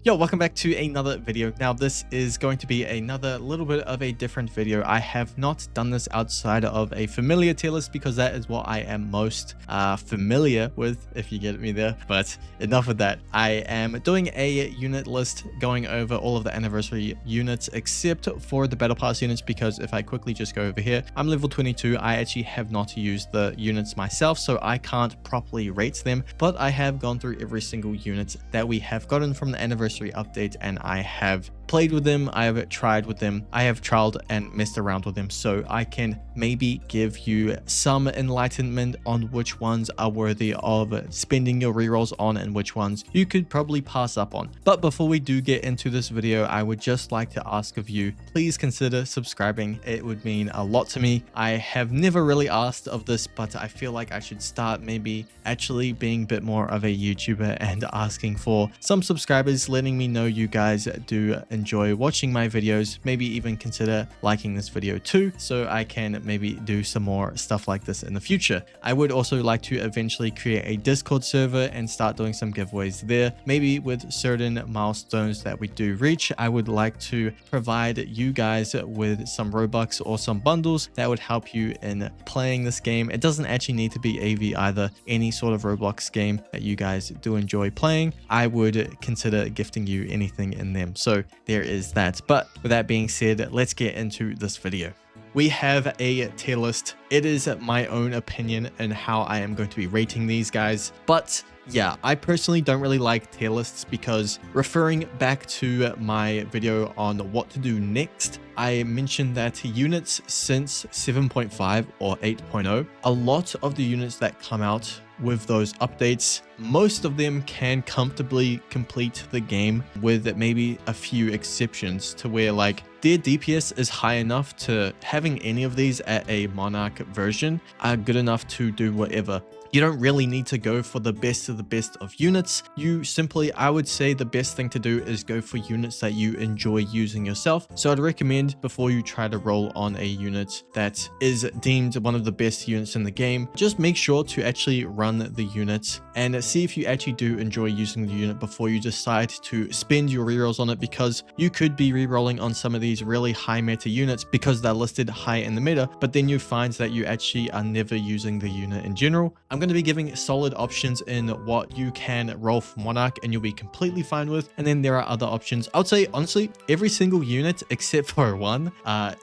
Yo, welcome back to another video. Now this is going to be another little bit of a different video. I have not done this outside of a familiar tier list because that is what I am most familiar with, if you get me there. But enough of that. I am doing a unit list going over all of the anniversary units except for the battle pass units, because if I quickly just go over here, I'm level 22. I actually have not used the units myself, so I can't properly rate them, but I have gone through every single unit that we have gotten from the anniversary update, and I have played with them, I have tried with them, I have trialed and messed around with them, so I can maybe give you some enlightenment on which ones are worthy of spending your rerolls on and which ones you could probably pass up on. But before we do get into this video, I would just like to ask of you, please consider subscribing. It would mean a lot to me. I have never really asked of this, but I feel like I should start maybe actually being a bit more of a YouTuber and asking for some subscribers, letting me know you guys do enjoy watching my videos. Maybe even consider liking this video too, so I can maybe do some more stuff like this in the future. I would also like to eventually create a Discord server and start doing some giveaways there. Maybe with certain milestones that we do reach, I would like to provide you guys with some Robux or some bundles that would help you in playing this game. It doesn't actually need to be AV either. Any sort of Roblox game that you guys do enjoy playing, I would consider gifting you anything in them. So there is that. But with that being said, let's get into this video. We have a tier list. It is my own opinion and how I am going to be rating these guys. But yeah, I personally don't really like tier lists because, referring back to my video on what to do next, I mentioned that units since 7.5 or 8.0, a lot of the units that come out with those updates, most of them can comfortably complete the game, with maybe a few exceptions to where like their DPS is high enough to having any of these at a Monarch version are good enough to do whatever. You don't really need to go for the best of the best of units. You simply, I would say the best thing to do is go for units that you enjoy using yourself. So I'd recommend, before you try to roll on a unit that is deemed one of the best units in the game, just make sure to actually run the unit and see if you actually do enjoy using the unit before you decide to spend your rerolls on it, because you could be rerolling on some of these really high meta units because they're listed high in the meta, but then you find that you actually are never using the unit in general. I'm going to be giving solid options in what you can roll for Monarch and you'll be completely fine with, and then there are other options. I would say honestly every single unit except for one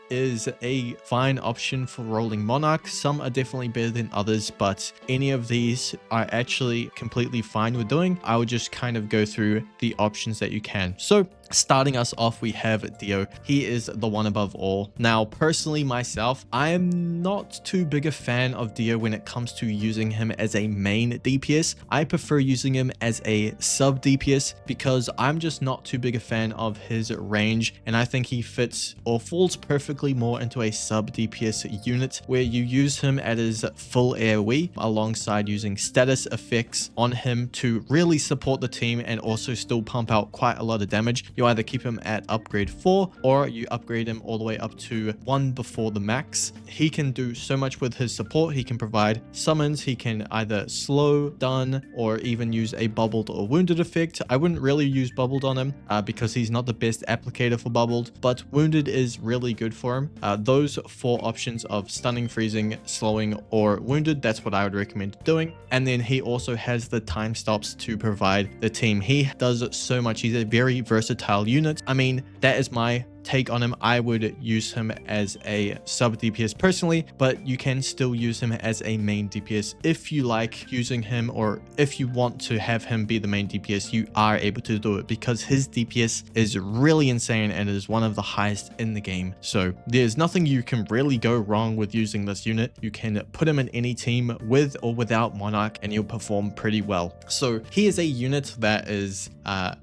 is a fine option for rolling Monarch. Some are definitely better than others, but any of these are actually completely fine with doing. I would just kind of go through the options that you can. So starting us off, we have Dio. He is the one above all. Now, personally myself, I am not too big a fan of Dio when it comes to using him as a main DPS. I prefer using him as a sub DPS because I'm just not too big a fan of his range, and I think he fits or falls perfectly more into a sub DPS unit where you use him at his full AoE alongside using status effects on him to really support the team and also still pump out quite a lot of damage. You either keep him at upgrade 4 or you upgrade him all the way up to 1 before the max. He can do so much with his support. He can provide summons. He can either slow, stun, or even use a bubbled or wounded effect. I wouldn't really use bubbled on him because he's not the best applicator for bubbled, but wounded is really good for him. Those 4 options of stunning, freezing, slowing, or wounded, that's what I would recommend doing. And then he also has the time stops to provide the team. He does so much. He's a very versatile unit. I mean, that is my take on him. I would use him as a sub DPS personally, but you can still use him as a main DPS if you like using him, or if you want to have him be the main DPS, you are able to do it because his DPS is really insane and is one of the highest in the game. So there's nothing you can really go wrong with using this unit. You can put him in any team with or without Monarch and he'll perform pretty well. So he is a unit that is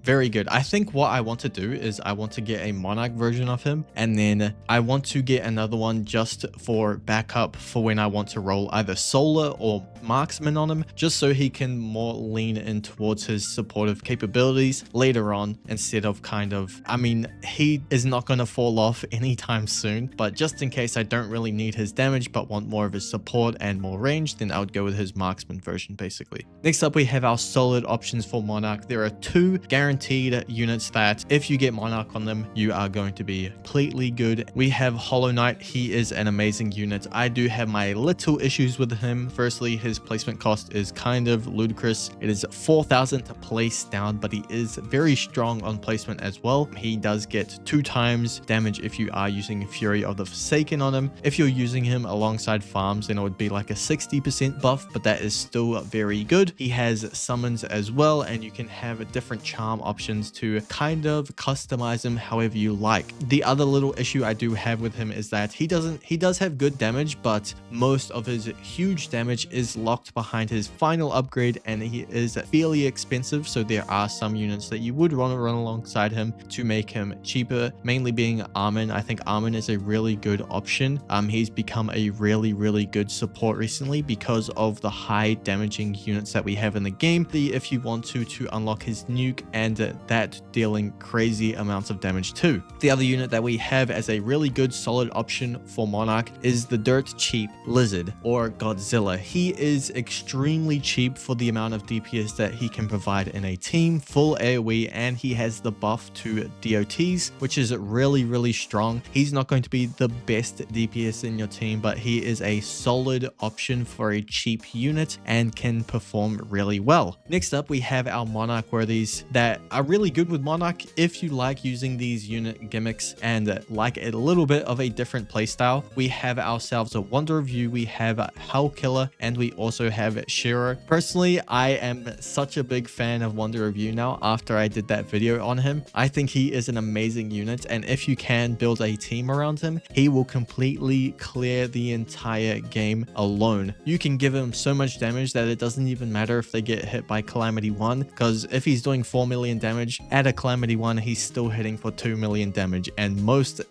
very good. I think what I want to do is I want to get a Monarch version version of him, and then I want to get another one just for backup for when I want to roll either solar or marksman on him, just so he can more lean in towards his supportive capabilities later on, instead of kind of, I mean, he is not going to fall off anytime soon, but just in case I don't really need his damage but want more of his support and more range, then I would go with his marksman version basically. Next up, we have our solid options for Monarch. There are 2 guaranteed units that if you get Monarch on them, you are going to be completely good. We have Hollow Knight. He is an amazing unit. I do have my little issues with him. Firstly, his placement cost is kind of ludicrous. It is 4,000 to place down, but he is very strong on placement as well. He does get 2 times damage if you are using Fury of the Forsaken on him. If you're using him alongside farms, then it would be like a 60% buff, but that is still very good. He has summons as well, and you can have different charm options to kind of customize him however you like. The other little issue I do have with him is that he does have good damage, but most of his huge damage is locked behind his final upgrade, and he is fairly expensive, so there are some units that you would want to run alongside him to make him cheaper, mainly being Armin. I think Armin is a really good option. He's become a really good support recently because of the high damaging units that we have in the game. If you want to unlock his nuke, and that dealing crazy amounts of damage too. The other unit that we have as a really good solid option for Monarch is the dirt cheap Lizard or Godzilla. He is extremely cheap for the amount of DPS that he can provide in a team, full AoE, and he has the buff to DOTs, which is really strong. He's not going to be the best DPS in your team, but he is a solid option for a cheap unit and can perform really well. Next up, we have our Monarch worthies that are really good with Monarch if you like using these unit gimmicks and like a little bit of a different playstyle. We have ourselves a Wonder of You, we have Hell Killer, and we also have Shiro. Personally, I am such a big fan of Wonder of You now after I did that video on him. I think he is an amazing unit, and if you can build a team around him, he will completely clear the entire game alone. You can give him so much damage that it doesn't even matter if they get hit by Calamity 1, because if he's doing 4 million damage at a Calamity 1, he's still hitting for 2 million damage, and most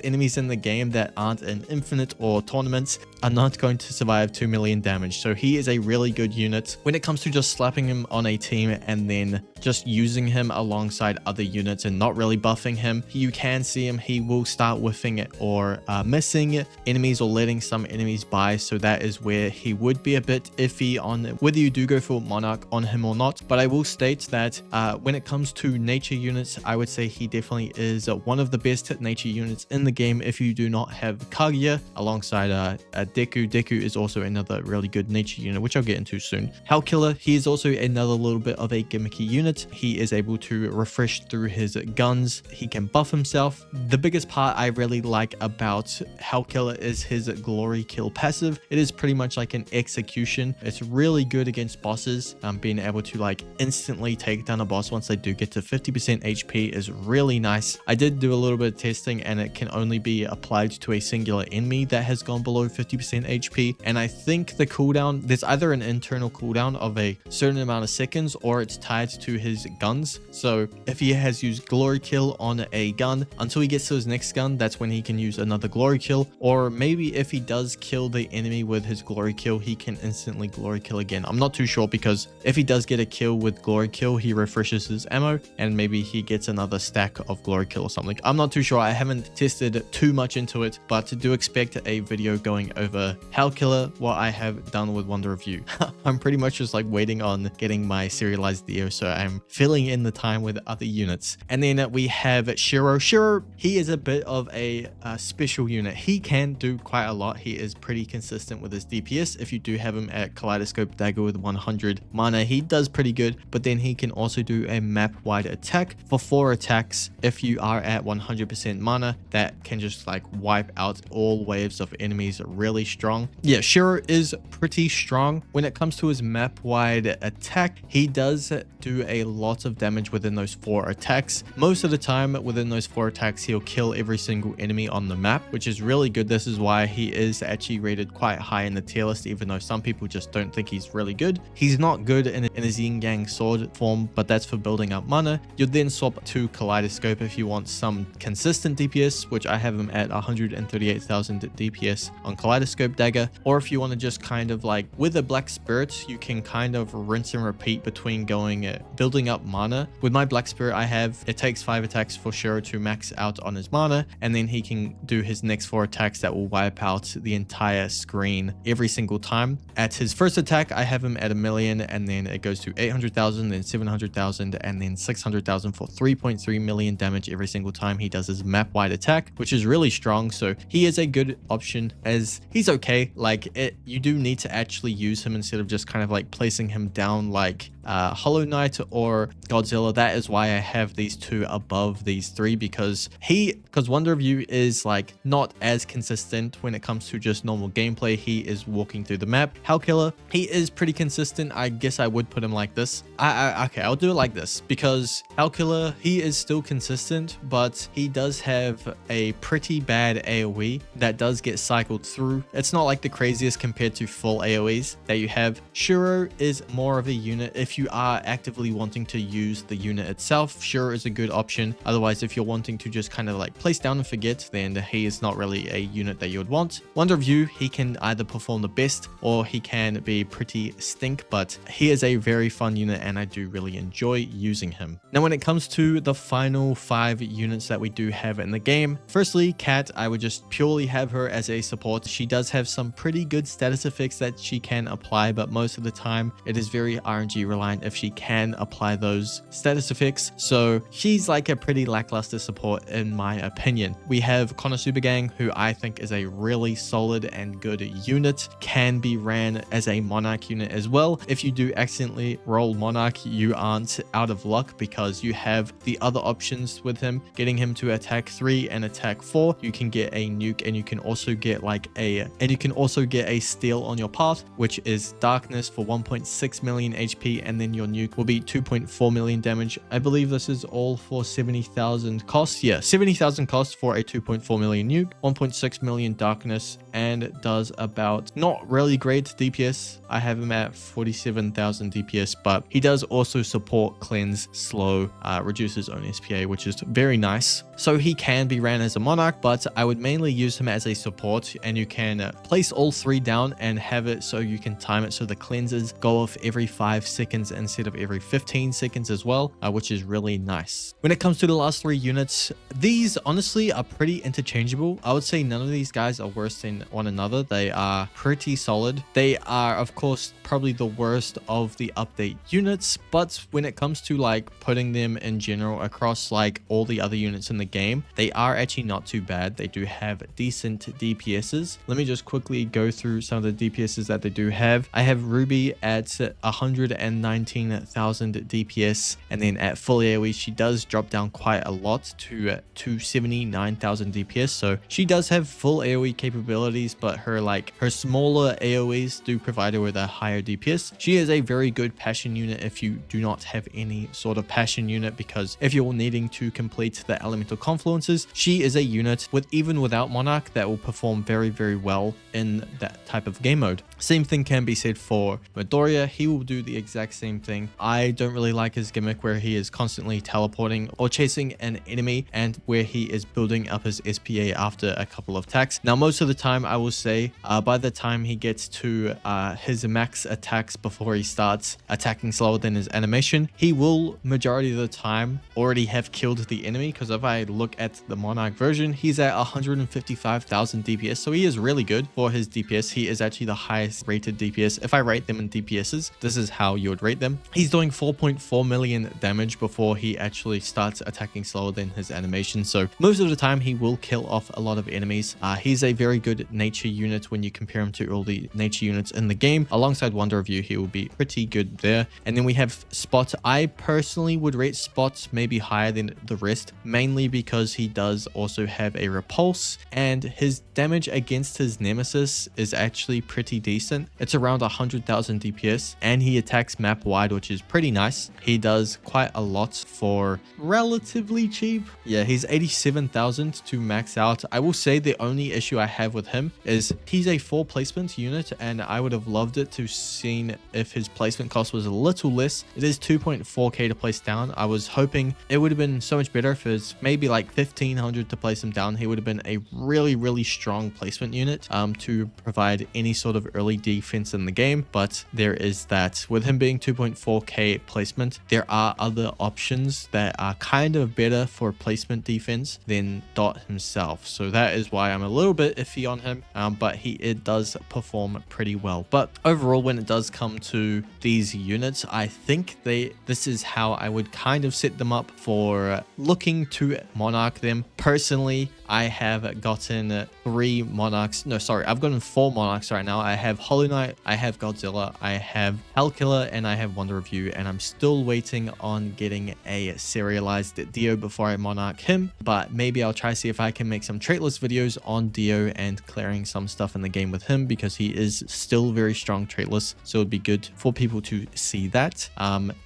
enemies in the game that aren't in Infinite or tournaments are not going to survive 2 million damage. So he is a really good unit when it comes to just slapping him on a team and then just using him alongside other units and not really buffing him. You can see him, he will start whiffing it or missing enemies or letting some enemies by, so that is where he would be a bit iffy on whether you do go for Monarch on him or not. But I will state that when it comes to nature units, I would say he definitely is one of the best nature units in the game if you do not have Kaguya alongside Deku. Deku is also another really good nature unit, which I'll get into soon. Hell Killer, he is also another little bit of a gimmicky unit. He is able to refresh through his guns. He can buff himself. The biggest part I really like about Hell Killer is his glory kill passive. It is pretty much like an execution. It's really good against bosses. Being able to like instantly take down a boss once they do get to 50% HP is really nice. I did do a little bit of testing, and it can only be applied to a singular enemy that has gone below 50% HP, and I think the cooldown, there's either an internal cooldown of a certain amount of seconds or it's tied to his guns. So if he has used glory kill on a gun, until he gets to his next gun, that's when he can use another glory kill. Or maybe if he does kill the enemy with his glory kill, he can instantly glory kill again. I'm not too sure, because if he does get a kill with glory kill, he refreshes his ammo and maybe he gets another stack of glory kill or something. I'm not too sure. I haven't tested too much into it, but do expect a video going over Hell Killer, what I have done with Wonder of You. I'm pretty much just like waiting on getting my serialized video, so I'm filling in the time with other units. And then we have Shiro. Shiro, he is a bit of a special unit. He can do quite a lot. He is pretty consistent with his DPS. If you do have him at Kaleidoscope Dagger with 100 mana, he does pretty good, but then he can also do a map wide attack for 4 attacks. If you are at 100% mana, that can just like wipe out all waves of enemies really strong. Yeah, Shiro is pretty strong when it comes to his map wide attack. He does do a lot of damage within those 4 attacks. Most of the time within those 4 attacks, he'll kill every single enemy on the map, which is really good. This is why he is actually rated quite high in the tier list, even though some people just don't think he's really good. He's not good in his yin yang sword form, but that's for building up mana. You'll then swap to Kaleidoscope if you want some consistent DPS, which I have him at 138,000 DPS on Kaleidoscope Dagger. Or if you want to just kind of like with a Black Spirit, you can kind of rinse and repeat between going building up mana. With my Black Spirit, it takes 5 attacks for Shiro to max out on his mana, and then he can do his next 4 attacks that will wipe out the entire screen every single time. At his first attack, I have him at 1 million, and then it goes to 800,000, then 700,000, and then 600,000 for 3.3 million damage every single time he does his map wide attack, which is really strong. So he is a good option, as he's okay. Like you do need to actually use him instead of just kind of like placing him down like Hollow Knight or Godzilla. That is why I have these 2 above these 3, because Wonder of You is like not as consistent when it comes to just normal gameplay. He is walking through the map. Hellkiller, he is pretty consistent. I guess I would put him like this. Okay, I'll do it like this, because Hellkiller, he is still consistent, but he does have a pretty bad AoE that does get cycled through. It's not like the craziest compared to full AoEs that you have. Shiro is more of a unit. If you are actively wanting to use the unit itself, Shiro is a good option. Otherwise, if you're wanting to just kind of like place down and forget, then he is not really a unit that you would want. Wonder of You, he can either perform the best or he can be pretty stink, but he is a very fun unit and I do really enjoy using him. Now, when it comes to the final 5 units that we do have in the game, firstly, Cat, I would just purely have her as a support. She does have some pretty good status effects that she can apply, but most of the time it is very RNG reliant if she can apply those status effects. So she's like a pretty lackluster support in my opinion. We have Konosuba Gang, who I think is a really solid and good unit, can be ran as a Monarch unit as well. If you do accidentally roll Monarch, you aren't out of luck, because you have the other options with him. Getting him to attack 3 and attack 4, you can get a nuke, and you can also get a steal on your path, which is darkness for 1.6 million HP, and then your nuke will be 2.4 million damage. I believe this is all for 70,000 costs. Yeah, 70,000 costs for a 2.4 million nuke, 1.6 million darkness, and does about not really great DPS. I have him at 47,000 DPS, but he does also support cleanse, slow, reduces own SPA, which is very nice. So he can be ran as a Monarch, but I would mainly use him as a support, and you can place all 3 down and have it so you can time it so the cleanses go off every 5 seconds instead of every 15 seconds as well, which is really nice. When it comes to the last 3 units, these honestly are pretty interchangeable. I would say none of these guys are worse than one another. They are pretty solid. They are, of course, probably the worst of the update units, but when it comes to like putting them in general across like all the other units in the game, they are actually not too bad. They do have decent DPSs. Let me just quickly go through some of the DPSs that they do have. I have Ruby at 119,000 DPS, and then at full AoE she does drop down quite a lot to 279,000 DPS. So she does have full AoE capabilities, but her smaller AoEs do provide her with a higher DPS. She is a very good passion unit if you do not have any sort of passion unit, because if you're needing to complete the elemental confluences, she is a unit even without Monarch that will perform very, very well in that type of game mode. Same thing can be said for Midoriya. He will do the exact same thing. I don't really like his gimmick where he is constantly teleporting or chasing an enemy, and where he is building up his SPA after a couple of attacks. Now, most of the time, I will say by the time he gets to his max attacks before he starts attacking slower than his animation, he will majority of the time already have killed the enemy, because if I look at the Monarch version, he's at 155,000 DPS, so he is really good for his DPS. He is actually the highest rated DPS. If I rate them in DPSs, this is how you would rate them. He's doing 4.4 million damage before he actually starts attacking slower than his animation, so most of the time he will kill off a lot of enemies. He's a very good nature unit when you compare him to all the nature units in the game. Alongside Wonder of You, he will be pretty good there. And then we have Spot. I personally would rate Spot maybe higher than the rest, mainly because he does also have a repulse, and his damage against his nemesis is actually pretty decent. It's around 100,000 DPS, and he attacks map map wide, which is pretty nice. He does quite a lot for relatively cheap. Yeah, he's 87,000 to max out. I will say the only issue I have with him is he's a full placement unit, and I would have loved it to seen if his placement cost was a little less. It is 2.4k to place down. I was hoping it would have been so much better if it's maybe like 1500 to place him down. He would have been a really strong placement unit to provide any sort of early defense in the game. But there is that. With him being 2.4k placement, there are other options that are kind of better for placement defense than Dot himself. So that is why I'm a little bit iffy on him, but it does perform pretty well. But overall, when it does come to these units, I think this is how I would kind of set them up for looking to monarch them. Personally, I have gotten 3 monarchs. No, sorry, I've gotten 4 monarchs right now. I have Hollow Knight, I have Godzilla, I have Hellkiller, and I have Wonder Review, and I'm still waiting on getting a serialized Dio before I monarch him. But maybe I'll try to see if I can make some traitless videos on Dio and clearing some stuff in the game with him, because he is still very strong traitless, so it'd be good for people to see that.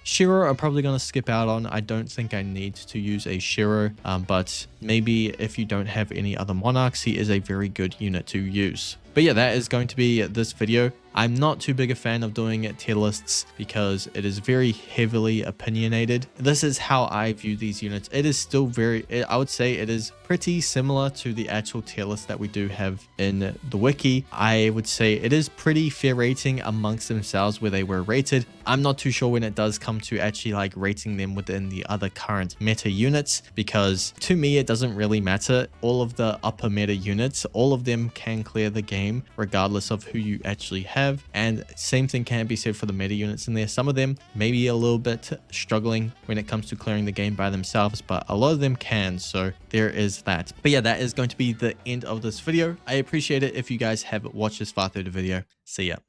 Shiro I'm probably going to skip out on. I don't think I need to use a Shiro, but maybe if you don't have any other monarchs, he is a very good unit to use. But yeah, that is going to be this video. I'm not too big a fan of doing tier lists because it is very heavily opinionated. This is how I view these units. It is still I would say it is pretty similar to the actual tier list that we do have in the wiki. I would say it is pretty fair rating amongst themselves where they were rated. I'm not too sure when it does come to actually like rating them within the other current meta units, because to me it doesn't really matter. All of the upper meta units, all of them can clear the game regardless of who you actually have. And same thing can be said for the meta units in there. Some of them may be a little bit struggling when it comes to clearing the game by themselves, but a lot of them can. So there is that. But yeah, that is going to be the end of this video. I appreciate it if you guys have watched this far through the video. See ya.